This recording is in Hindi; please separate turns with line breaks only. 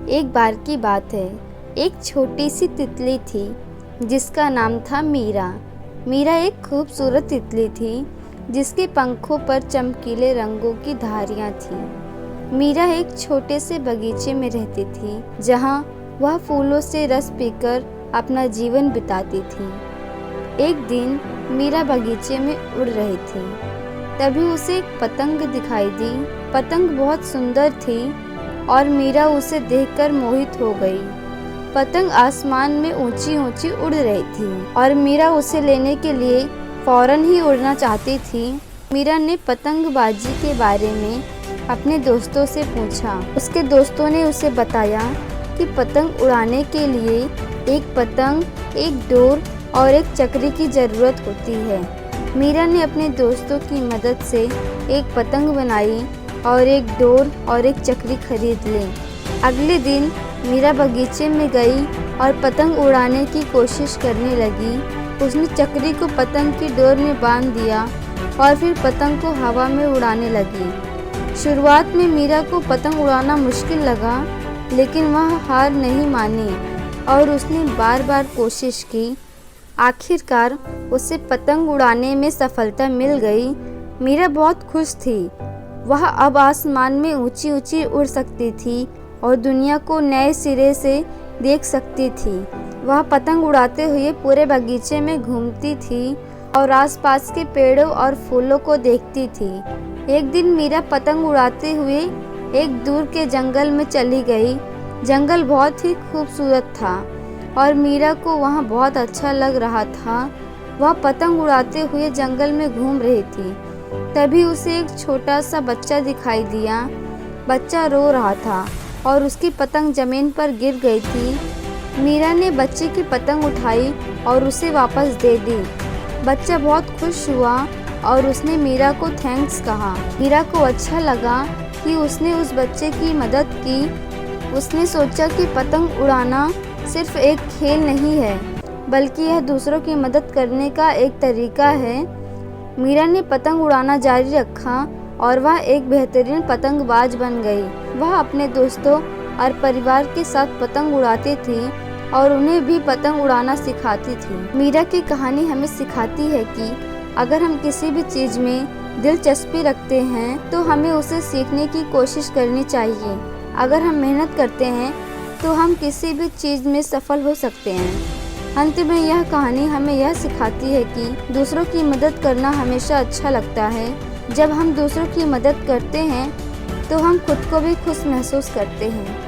एक बार की बात है, एक छोटी सी तितली थी जिसका नाम था मीरा। मीरा एक खूबसूरत तितली थी जिसके पंखों पर चमकीले रंगों की धारियां थीं। मीरा एक छोटे से बगीचे में रहती थी जहां वह फूलों से रस पीकर अपना जीवन बिताती थी। एक दिन मीरा बगीचे में उड़ रही थी, तभी उसे एक पतंग दिखाई दी। पतंग बहुत सुंदर थी और मीरा उसे देखकर मोहित हो गई। पतंग आसमान में ऊंची ऊंची उड़ रही थी और मीरा उसे लेने के लिए फौरन ही उड़ना चाहती थी। मीरा ने पतंगबाजी के बारे में अपने दोस्तों से पूछा। उसके दोस्तों ने उसे बताया कि पतंग उड़ाने के लिए एक पतंग, एक डोर और एक चक्री की ज़रूरत होती है। मीरा ने अपने दोस्तों की मदद से एक पतंग बनाई और एक डोर और एक चक्री खरीद ली। अगले दिन मीरा बगीचे में गई और पतंग उड़ाने की कोशिश करने लगी। उसने चक्री को पतंग की डोर में बांध दिया और फिर पतंग को हवा में उड़ाने लगी। शुरुआत में मीरा को पतंग उड़ाना मुश्किल लगा, लेकिन वह हार नहीं मानी और उसने बार बार कोशिश की। आखिरकार उसे पतंग उड़ाने में सफलता मिल गई। मीरा बहुत खुश थी। वह अब आसमान में ऊंची ऊंची उड़ सकती थी और दुनिया को नए सिरे से देख सकती थी। वह पतंग उड़ाते हुए पूरे बगीचे में घूमती थी और आसपास के पेड़ों और फूलों को देखती थी। एक दिन मीरा पतंग उड़ाते हुए एक दूर के जंगल में चली गई। जंगल बहुत ही खूबसूरत था और मीरा को वहाँ बहुत अच्छा लग रहा था। वह पतंग उड़ाते हुए जंगल में घूम रही थी। तभी उसे एक छोटा सा बच्चा दिखाई दिया। बच्चा रो रहा था और उसकी पतंग ज़मीन पर गिर गई थी। मीरा ने बच्चे की पतंग उठाई और उसे वापस दे दी। बच्चा बहुत खुश हुआ और उसने मीरा को थैंक्स कहा। मीरा को अच्छा लगा कि उसने उस बच्चे की मदद की। उसने सोचा कि पतंग उड़ाना सिर्फ एक खेल नहीं है, बल्कि यह दूसरों की मदद करने का एक तरीका है। मीरा ने पतंग उड़ाना जारी रखा और वह एक बेहतरीन पतंगबाज बन गई। वह अपने दोस्तों और परिवार के साथ पतंग उड़ाती थी और उन्हें भी पतंग उड़ाना सिखाती थी। मीरा की कहानी हमें सिखाती है कि अगर हम किसी भी चीज़ में दिलचस्पी रखते हैं तो हमें उसे सीखने की कोशिश करनी चाहिए। अगर हम मेहनत करते हैं तो हम किसी भी चीज़ में सफल हो सकते हैं। अंत में यह कहानी हमें यह सिखाती है कि दूसरों की मदद करना हमेशा अच्छा लगता है। जब हम दूसरों की मदद करते हैं तो हम खुद को भी खुश महसूस करते हैं।